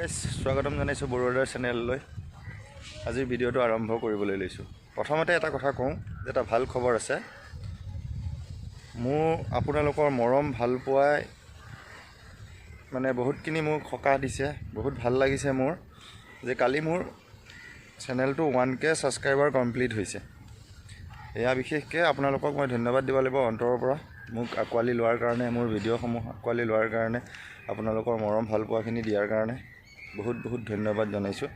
স্বাগতম জানাইছোঁ বৰুৱাৰ চেনেললৈ। আজিৰ ভিডিঅ'টো আৰম্ভ কৰিবলৈ লৈছোঁ। প্ৰথমতে এটা কথা কওঁ যে এটা ভাল খবৰ আছে। মোৰ আপোনালোকৰ মৰম ভাল পোৱাই মানে বহুতখিনি মোক সকাহ দিছে। বহুত ভাল লাগিছে মোৰ যে কালি মোৰ চেনেলটো 1K ছাবস্ক্ৰাইবাৰ কমপ্লিট হৈছে। এয়া বিশেষকৈ আপোনালোকক মই ধন্যবাদ দিব লাগিব অন্তৰৰ পৰা, মোক আঁকোৱালি লোৱাৰ কাৰণে, মোৰ ভিডিঅ'সমূহ আঁকোৱালি লোৱাৰ কাৰণে, আপোনালোকৰ মৰম ভাল পোৱাখিনি দিয়াৰ কাৰণে বহুত বহুত ধন্যবাদ জনাইছোঁ।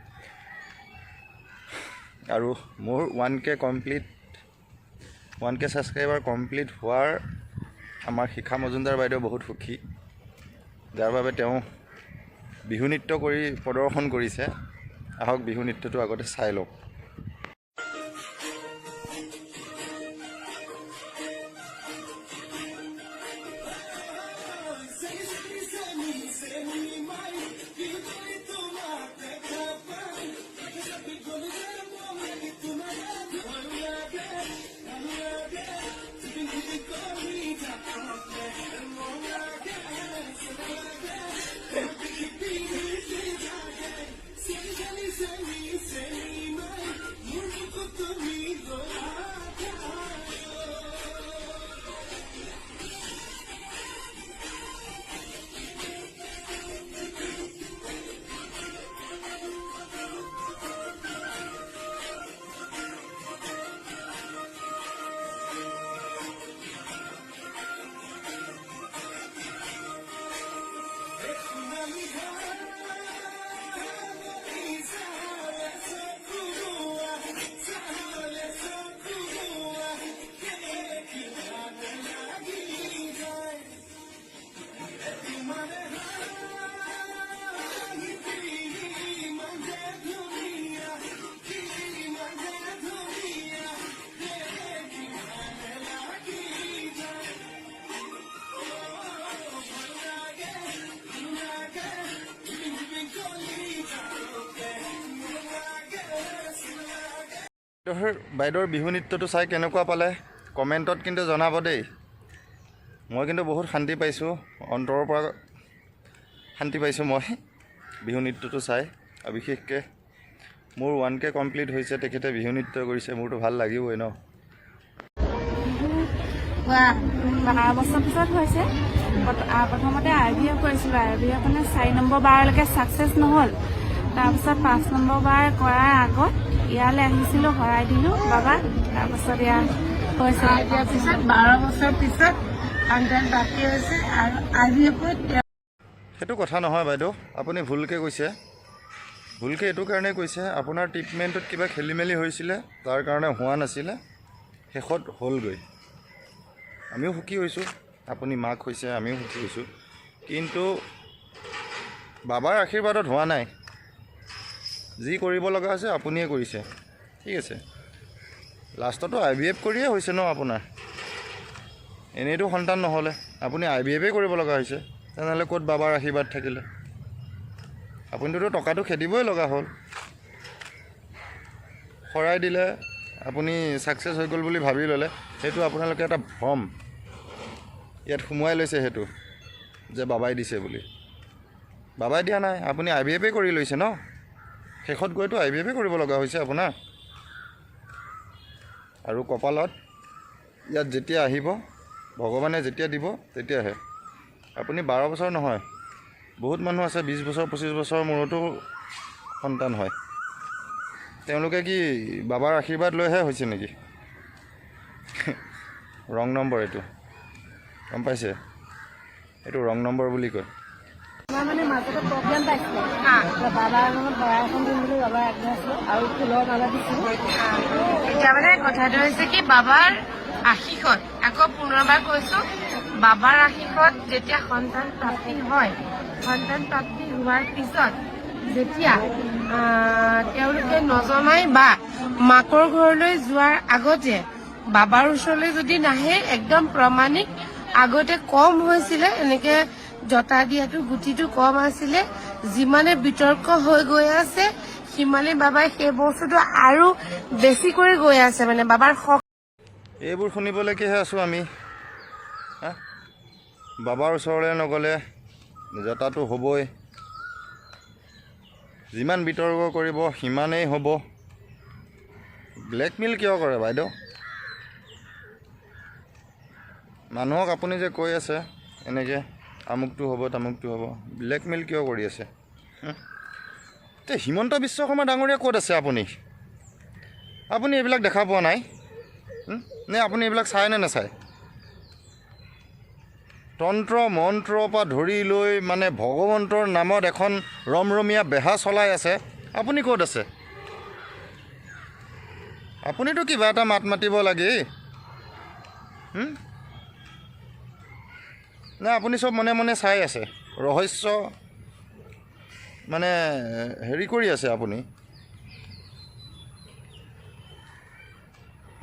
আৰু মোৰ 1K ছাবস্ক্ৰাইবাৰ কমপ্লিট হোৱাৰ আমাৰ শিখা মজুমদাৰ বাইদেউ বহুত সুখী, যাৰ বাবে তেওঁ বিহু নৃত্য কৰি প্ৰদৰ্শন কৰিছে। আহক বিহু নৃত্যটো আগতে চাই লওক। বাইদেউৰ বিহু নৃত্যটো চাই কেনেকুৱা পালে কমেণ্টত কিন্তু জনাব দেই। মই কিন্তু বহুত শান্তি পাইছোঁ, অন্তৰৰ পৰা শান্তি পাইছোঁ মই বিহু নৃত্যটো চাই। আৰু বিশেষকৈ মোৰ 1K কমপ্লিট হৈছে, তেখেতে বিহু নৃত্য কৰিছে, মোৰতো ভাল লাগিবই ন। 12 বছৰ পিছত হৈছে। প্ৰথমতে IVF কৰিছিলোঁ, IVF মানে 4 নম্বৰ বাৰলৈকে ছাকচেছ নহ'ল। তাৰপিছত 5 নম্বৰ বাৰ কৰাৰ আগত ইয়ালৈ আহিছিলোঁ, শৰাই দিলোঁ বাবাক। তাৰপাছত এয়া হৈছে, দিয়াৰ পিছত 12 বছৰ পিছত সন্তান প্ৰাপ্তি হৈছে। আৰু IVF-ত সেইটো কথা নহয় বাইদেউ, আপুনি ভুলকৈ কৈছে। ভুলকৈ এইটো কাৰণেই কৈছে, আপোনাৰ ট্ৰিটমেণ্টত কিবা খেলি মেলি হৈছিলে, তাৰ কাৰণে হোৱা নাছিলে, শেষত হ'লগৈ। আমিও সুখী হৈছোঁ, আপুনি মাক হৈছে, আমিও সুখী হৈছোঁ। কিন্তু বাবাৰ আশীৰ্বাদত হোৱা নাই। যি কৰিব লগা হৈছে আপুনিয়ে কৰিছে, ঠিক আছে। লাষ্টতো IVF কৰিয়ে হৈছে ন আপোনাৰ, এনেইতো সন্তান নহ'লে, আপুনি IVF-এ কৰিব লগা হৈছে। তেনেহ'লে ক'ত বাবাৰ আশীৰ্বাদ থাকিলে? আপুনিতো টকাটো খেদিবই লগা হ'ল। শৰাই দিলে, আপুনি ছাকচেছ হৈ গ'ল বুলি ভাবি ল'লে, সেইটো আপোনালোকে এটা ভ্ৰম ইয়াত সোমোৱাই লৈছে, সেইটো যে বাবাই দিছে বুলি। বাবাই দিয়া নাই, আপুনি IVF-এ কৰি লৈছে ন। শেষত গৈতো IVF-এ কৰিব লগা হৈছে আপোনাৰ। আৰু কপালত ইয়াত যেতিয়া আহিব, ভগৱানে যেতিয়া দিব তেতিয়াহে। আপুনি 12 বছৰ নহয়, বহুত মানুহ আছে 20 বছৰ 25 বছৰৰ মূৰতো সন্তান হয়। তেওঁলোকে কি বাবাৰ আশীৰ্বাদ লৈহে হৈছে নেকি? ৰং নম্বৰ এইটো, গম পাইছে? এইটো ৰং নম্বৰ বুলি কয়। মানে মাজতে প্ৰব্লেম পাইছিলোঁ, বাবাৰ লগত বৰা এখন দিম বুলি বাবাই আগবাঢ়িছিলোঁ আৰু ফুলৰ মালা দিছিলোঁ। এতিয়া মানে কথাটো হৈছে কি, বাবাৰ আশীষত, আকৌ পুনৰবাৰ কৈছোঁ, বাবাৰ আশীষত যেতিয়া সন্তান প্ৰাপ্তি হয়, সন্তান প্ৰাপ্তি হোৱাৰ পিছত যেতিয়া তেওঁলোকে নজনাই বা মাকৰ ঘৰলৈ যোৱাৰ আগতে বাবাৰ ওচৰলৈ যদি নাহে, একদম প্ৰমাণিক আগতে কম হৈছিলে, এনেকে জতা দিয়াটো গুটিটো কম আছিলে। যিমানে বিতৰ্ক হৈ গৈ আছে সিমানে বাবাই সেই বস্তুটো আৰু বেছি কৰি গৈ আছে, মানে বাবাৰ এইবোৰ শুনিবলৈকেহে আছোঁ আমি। বাবাৰ ওচৰলৈ নগ'লে জতাটো হ'বই, যিমান বিতৰ্ক কৰিব সিমানেই হ'ব। ব্লেকমেইল কিয় কৰে বাইদেউ? মানুহক আপুনি যে কৈ আছে এনেকৈ আমুকটো হ'ব তামুকটো হ'ব, ব্লেকমেইল কিয় কৰি আছে? তে হিমন্ত বিশ্ব শৰ্মা ডাঙৰীয়া ক'ত আছে? আপুনি এইবিলাক দেখা পোৱা নাই নে? আপুনি এইবিলাক চায় নে নাচায়? তন্ত্ৰ মন্ত্ৰৰ পৰা ধৰি লৈ মানে ভগৱন্তৰ নামত এখন ৰমৰমীয়া বেহা চলাই আছে। আপুনি ক'ত আছে? আপুনিতো কিবা এটা মাত মাতিব লাগে নে? আপুনি চব মনে মনে চাই আছে, ৰহস্য মানে হেৰি কৰি আছে।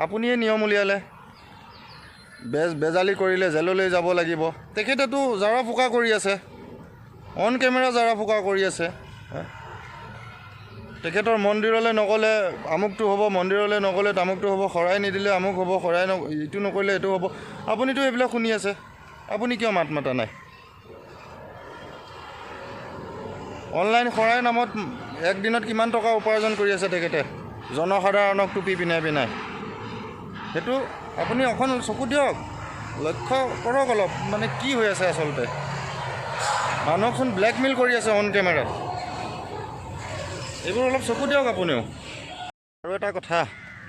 আপুনিয়ে নিয়ম উলিয়ালে, বেজালি কৰিলে জেললৈ যাব লাগিব। তেখেতেতো জাৰা ফুকা কৰি আছে, অন কেমেৰা জাৰা ফুকা কৰি আছে। তেখেতৰ মন্দিৰলৈ নগ'লে আমুকটো হ'ব, মন্দিৰলৈ নগ'লে তামুকটো হ'ব, শৰাই নিদিলে আমুক হ'ব, শৰাই ইটো নকৰিলে এইটো হ'ব। আপুনিতো এইবিলাক শুনি আছে, আপুনি কিয় মাত মাতা নাই? অনলাইন শৰাইৰ নামত একদিনত কিমান টকা উপাৰ্জন কৰি আছে তেখেতে, জনসাধাৰণক টুপি পিন্ধাই সেইটো আপুনি অকণ চকু দিয়ক, লক্ষ্য কৰক অলপ, মানে কি হৈ আছে আচলতে। মানুহকচোন ব্লেকমেইল কৰি আছে অন কেমেৰাত, এইবোৰ অলপ চকু দিয়ক আপুনিও। আৰু এটা কথা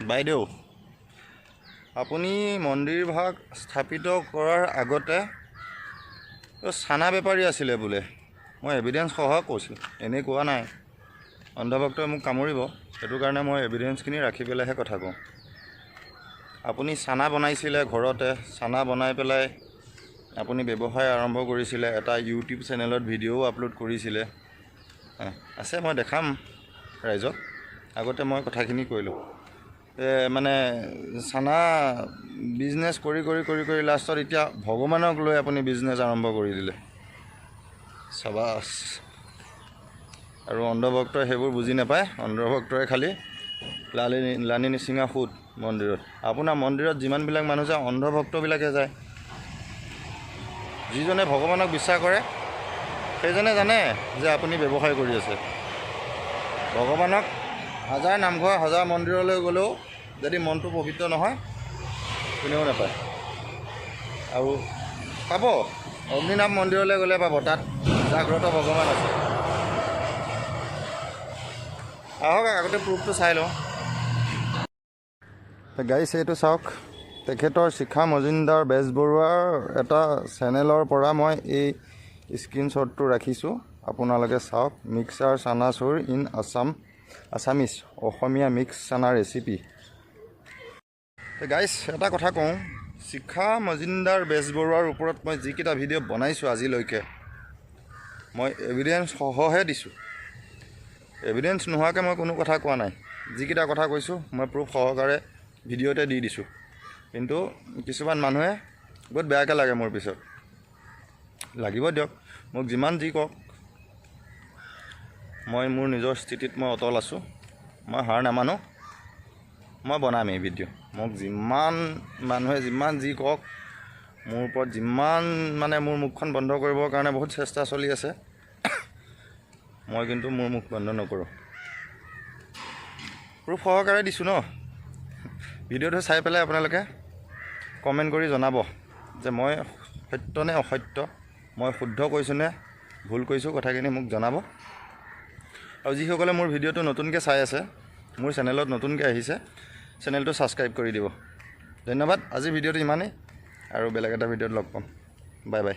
বাইদেউ, আপুনি মন্দিৰ ভাগ স্থাপিত কৰাৰ আগতে চানা বেপাৰী আছিলে বোলে। মই এভিডেঞ্চ সহ কৈছোঁ, এনেই কোৱা নাই। অন্ধভক্তই মোক কামুৰিব, সেইটো কাৰণে মই এভিডেঞ্চখিনি ৰাখি পেলাইহে কথা কওঁ। আপুনি চানা বনাইছিলে ঘৰতে, চানা বনাই পেলাই আপুনি ব্যৱসায় আৰম্ভ কৰিছিলে, এটা ইউটিউব চেনেলত ভিডিঅ'ও আপলোড কৰিছিলে। আছে, মই দেখাম ৰাইজক। আগতে মই কথাখিনি কৰিলোঁ, মানে চানা বিজনেছ কৰি লাষ্টত এতিয়া ভগৱানক লৈ আপুনি বিজনেছ আৰম্ভ কৰি দিলে। চাবাছ। আৰু অন্ধভক্তই সেইবোৰ বুজি নাপায়। অন্ধভক্তই খালি লানি নিচিঙা সুত মন্দিৰত। আপোনাৰ মন্দিৰত যিমানবিলাক মানুহ যায় অন্ধভক্তবিলাকে যায়। যিজনে ভগৱানক বিশ্বাস কৰে সেইজনে জানে যে আপুনি ব্যৱসায় কৰি আছে। ভগৱানক হাজাৰ নামঘৰ হাজাৰ মন্দিৰলৈ গ'লেও যদি মনটো পবিত্ৰ নহয় কোনেও নাপায়। আৰু পাব, অগ্নিনাভ মন্দিৰলৈ গ'লে পাব, তাত জাগ্ৰত ভগৱান আছে। আহক আগতে প্ৰুফটো চাই লওঁ। গাইছ এইটো চাওক, তেখেতৰ শিখা মজুমদাৰ বেজবৰুৱাৰ এটা চেনেলৰ পৰা মই এই স্ক্ৰীনশ্বটটো ৰাখিছোঁ, আপোনালোকে চাওক। Mixer chanachur in Assamese, Asomiya mix chana recipe. Guys এটা কথা কওঁ, শিখা মজুমদাৰ বেজবৰুৱাৰ ওপৰত মই যিকেইটা ভিডিঅ' বনাইছোঁ আজিলৈকে, মই এভিডেঞ্চ সহহে দিছোঁ। এভিডেঞ্চ নোহোৱাকৈ মই কোনো কথা কোৱা নাই। যিকেইটা কথা কৈছোঁ মই প্ৰুফ সহকাৰে ভিডিঅ'তে দি দিছোঁ। কিন্তু কিছুমান মানুহে বহুত বেয়াকৈ লাগে মোৰ পিছত। লাগিব দিয়ক, মোক যিমান যি কওক, মই মোৰ নিজৰ স্থিতিত মই অটল আছোঁ। মই হাৰ নামানো, মই বনাম এই ভিডিঅ'। মোক যিমান মানুহে যিমান যি কওক, মোৰ ওপৰত যিমান মানে মোৰ মুখখন বন্ধ কৰিবৰ কাৰণে বহুত চেষ্টা চলি আছে, মই কিন্তু মোৰ মুখ বন্ধ নকৰোঁ। প্ৰুফ সহকাৰে দিছোঁ ন। ভিডিঅ'টো চাই পেলাই আপোনালোকে কমেণ্ট কৰি জনাব যে মই সত্য নে অসত্য, মই শুদ্ধ কৈছোঁ নে ভুল কৈছোঁ, কথাখিনি মোক জনাব। আৰু যিসকলে মোৰ ভিডিঅ'টো নতুনকৈ চাই আছে, মোৰ চেনেলত নতুনকৈ আহিছে, চেনেলটো ছাবস্ক্ৰাইব কৰি দিব। ধন্যবাদ। আজিৰ ভিডিঅ'টো ইমানেই, আৰু বেলেগ এটা ভিডিঅ'ত লগ পাম। Bye bye.